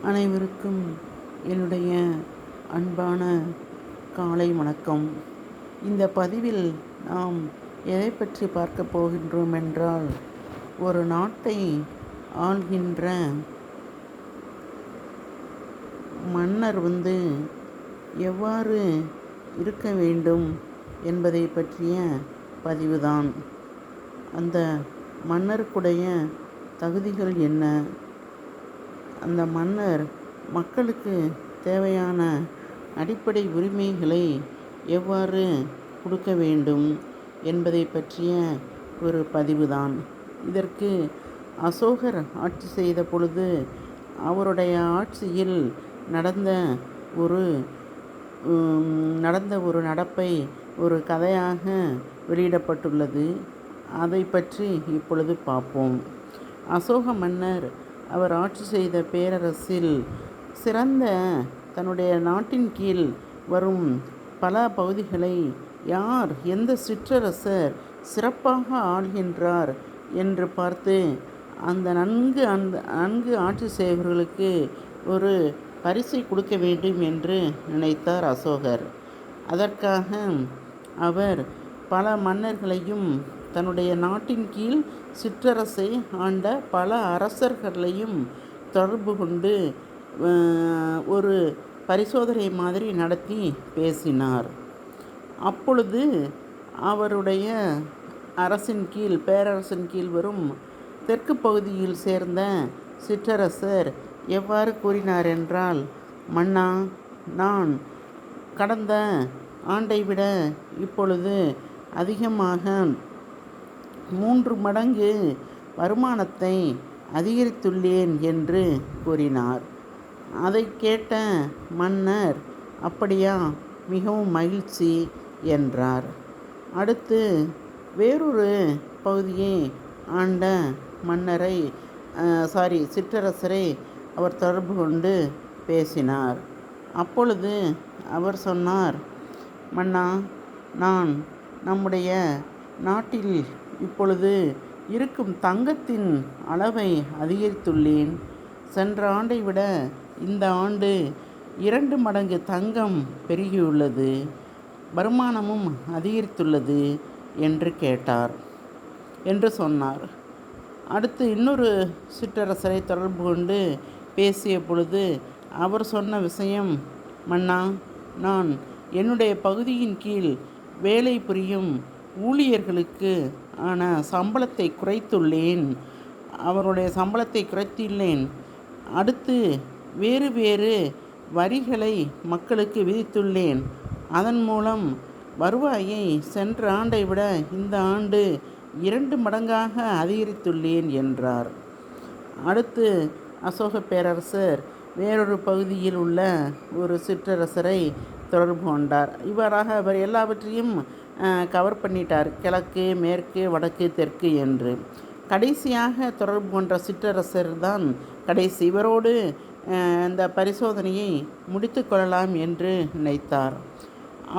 அனைவருக்கும் என்னுடைய அன்பான காலை வணக்கம். இந்த பதிவில் நாம் எதை பற்றி பார்க்க போகின்றோம் என்றால், ஒரு நாட்டை ஆள்கின்ற மன்னர் எவ்வாறு இருக்க வேண்டும் என்பதை பற்றிய பதிவுதான். அந்த மன்னருக்குடைய தகுதிகள் என்ன, அந்த மன்னர் மக்களுக்கு தேவையான அடிப்படை உரிமைகளை எவ்வாறு கொடுக்க வேண்டும் என்பதை பற்றிய ஒரு பதிவுதான். இதற்கு அசோகர் ஆட்சி செய்த பொழுது அவருடைய ஆட்சியில் நடந்த ஒரு நடப்பை ஒரு கதையாக வெளியிடப்பட்டுள்ளது. அதை பற்றி இப்பொழுது பார்ப்போம். அசோக மன்னர் அவர் ஆட்சி செய்த பேரரசில் சிறந்த தன்னுடைய நாட்டின் கீழ் வரும் பல பகுதிகளை எந்த சிற்றரசர் சிறப்பாக ஆள்கின்றார் என்று பார்த்து நன்கு ஆட்சி செய்பவர்களுக்கு ஒரு பரிசை கொடுக்க வேண்டும் என்று நினைத்தார் அசோகர். அதற்காக அவர் பல மன்னர்களையும் தன்னுடைய நாட்டின் கீழ் சிற்றரசை ஆண்ட பல அரசர்களையும் தொடர்பு கொண்டு ஒரு பரிசோதனை மாதிரி நடத்தி பேசினார். அப்பொழுது அவருடைய பேரரசின் கீழ் வரும் தெற்கு பகுதியில் சேர்ந்த சிற்றரசர் எவ்வாறு கூறினார் என்றால், மன்னா, நான் கடந்த ஆண்டை விட இப்பொழுது அதிகமாக 3 மடங்கு வருமானத்தை அதிகரித்துள்ளேன் என்று கூறினார். அதை கேட்ட மன்னர், அப்படியா, மிகவும் மகிழ்ச்சி என்றார். அடுத்து வேறொரு பகுதியை ஆண்ட சிற்றரசரை அவர் தொடர்பு கொண்டு பேசினார். அப்பொழுது அவர் சொன்னார், மன்னா, நான் நம்முடைய நாட்டில் இப்பொழுது இருக்கும் தங்கத்தின் அளவை அதிகரித்துள்ளேன். சென்ற ஆண்டை விட இந்த ஆண்டு 2 மடங்கு தங்கம் பெருகியுள்ளது, வருமானமும் அதிகரித்துள்ளது என்று சொன்னார். அடுத்து இன்னொரு சிற்றரசரை தொடர்பு கொண்டு பேசிய பொழுது அவர் சொன்ன விஷயம், மன்னா, நான் என்னுடைய பகுதியின் கீழ் வேலை புரியும் ஊழியர்களுக்கு சம்பளத்தை குறைத்துள்ளேன். அவருடைய சம்பளத்தை குறைத்துள்ளேன். அடுத்து வேறு வரிகளை மக்களுக்கு விதித்துள்ளேன். அதன் மூலம் வருவாயை சென்ற ஆண்டை விட இந்த ஆண்டு 2 மடங்காக அதிகரித்துள்ளேன் என்றார். அடுத்து அசோக பேரரசர் வேறொரு பகுதியில் உள்ள ஒரு சிற்றரசரை தொடர்பு கொண்டார். இவ்வாறாக அவர் எல்லாவற்றையும் கவர் பண்ணிட்டார், கிழக்கு, மேற்கு, வடக்கு, தெற்கு என்று. கடைசியாக தொடர்பு கொண்ட சிற்றரசர் தான் கடைசி. இவரோடு இந்த பரிசோதனையை முடித்து கொள்ளலாம் என்று நினைத்தார்.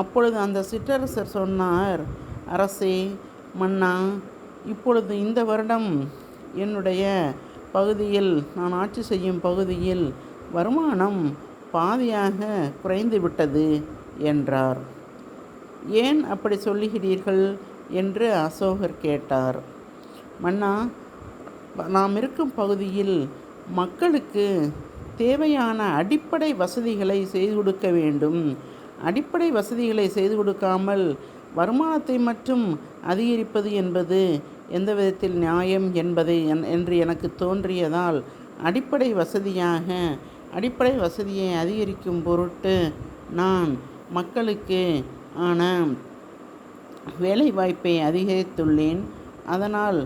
அப்பொழுது அந்த சிற்றரசர் சொன்னார், அரசே, மன்னா, இப்பொழுது இந்த வருடம் என்னுடைய பகுதியில், நான் ஆட்சி செய்யும் பகுதியில் வருமானம் பாதியாக குறைந்து விட்டது என்றார். ஏன் அப்படி சொல்லுகிறீர்கள் என்று அசோகர் கேட்டார். மன்னா, நாம் இருக்கும் பகுதியில் மக்களுக்கு தேவையான அடிப்படை வசதிகளை செய்து கொடுக்க வேண்டும். அடிப்படை வசதிகளை செய்து கொடுக்காமல் வருமானத்தை மட்டும் அதிகரிப்பது என்பது எந்த விதத்தில் நியாயம் என்று எனக்கு தோன்றியதால் அடிப்படை வசதியை அதிகரிக்கும் பொருட்டு நான் மக்களுக்கு வேலைவாய்ப்பை அதிகரித்துள்ளேன். அதனால்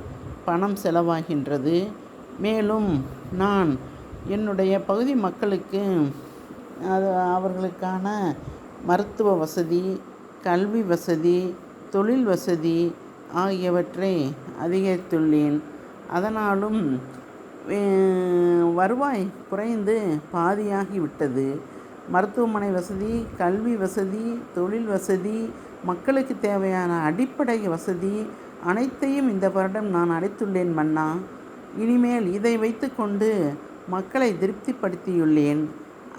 பணம் செலவாகின்றது. மேலும் நான் என்னுடைய பகுதி மக்களுக்கு அவர்களுக்கான மருத்துவ வசதி, கல்வி வசதி, தொழில் வசதி ஆகியவற்றை அதிகரித்துள்ளேன். அதனாலும் வருவாய் குறைந்து பாதியாகிவிட்டது. மருத்துவமனை வசதி, கல்வி வசதி, தொழில் வசதி, மக்களுக்கு தேவையான அடிப்படை வசதி அனைத்தையும் இந்த வருடம் நான் அளித்துள்ளேன் மன்னா. இனிமேல் இதை வைத்து கொண்டு மக்களை திருப்திப்படுத்தியுள்ளேன்.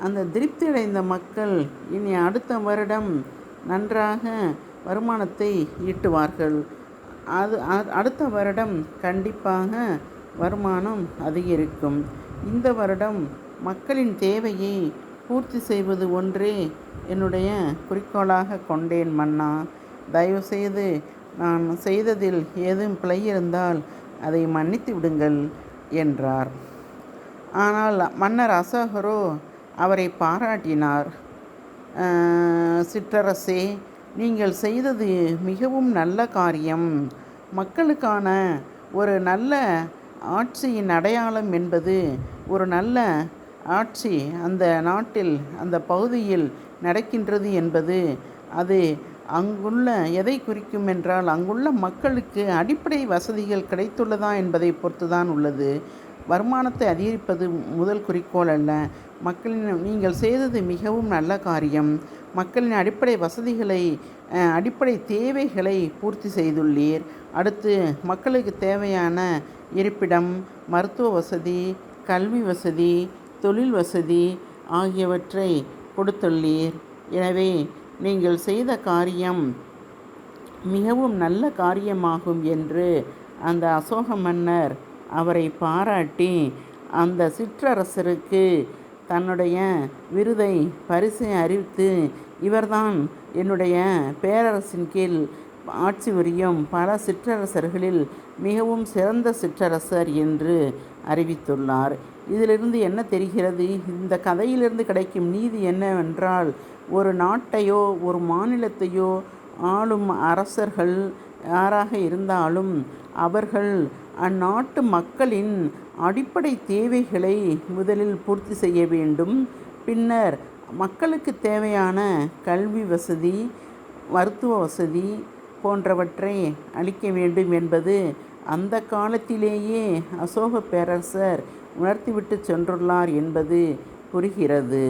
அந்த திருப்தியடைந்த மக்கள் இனி அடுத்த வருடம் நன்றாக வருமானத்தை ஈட்டுவார்கள். அடுத்த வருடம் கண்டிப்பாக வருமானம் அதிகரிக்கும். இந்த வருடம் மக்களின் தேவையை பூர்த்தி செய்வது ஒன்றே என்னுடைய குறிக்கோளாக கொண்டேன் மன்னா. தயவுசெய்து நான் செய்ததில் ஏதும் பிழை இருந்தால் அதை மன்னித்து விடுங்கள் என்றார். ஆனால் மன்னர் அசோகரோ அவரை பாராட்டினார். சிற்றரசே, நீங்கள் செய்தது மிகவும் நல்ல காரியம். மக்களுக்கான ஒரு நல்ல ஆட்சியின் அடையாளம் என்பது ஒரு நல்ல ஆட்சி அந்த நாட்டில் அந்த பகுதியில் நடக்கின்றது என்பது அது அங்குள்ள எதை குறிக்கும் என்றால் அங்குள்ள மக்களுக்கு அடிப்படை வசதிகள் கிடைத்துள்ளதா என்பதை பொறுத்துதான் உள்ளது. வருமானத்தை அதிகரிப்பது முதல் குறிக்கோள் அல்ல. நீங்கள் செய்தது மிகவும் நல்ல காரியம். மக்களின் அடிப்படை வசதிகளை அடிப்படை தேவைகளை பூர்த்தி செய்துள்ளீர். அடுத்து மக்களுக்கு தேவையான இருப்பிடம், மருத்துவ வசதி, கல்வி வசதி, தொழில் வசதி ஆகியவற்றை கொடுத்துள்ளீர். எனவே நீங்கள் செய்த காரியம் மிகவும் நல்ல காரியமாகும் என்று அந்த அசோக மன்னர் அவரை பாராட்டி அந்த சிற்றரசருக்கு தன்னுடைய விருதை பரிசை அறிவித்து, இவர்தான் என்னுடைய பேரரசின் கீழ் ஆட்சி புரியும் பல சிற்றரசர்களில் மிகவும் சிறந்த சிற்றரசர் என்று அறிவித்துள்ளார். இதிலிருந்து என்ன தெரிகிறது? இந்த கதையிலிருந்து கிடைக்கும் நீதி என்னவென்றால், ஒரு நாட்டையோ ஒரு மாநிலத்தையோ ஆளும் அரசர்கள் யாராக இருந்தாலும் அவர்கள் அந்நாட்டு மக்களின் அடிப்படை தேவைகளை முதலில் பூர்த்தி செய்ய வேண்டும். பின்னர் மக்களுக்கு தேவையான கல்வி வசதி, மருத்துவ வசதி போன்றவற்றை அளிக்க வேண்டும் என்பது அந்த காலத்திலேயே அசோக பேரரசர் உணர்த்திவிட்டு சென்றுள்ளார் என்பது புரிகிறது.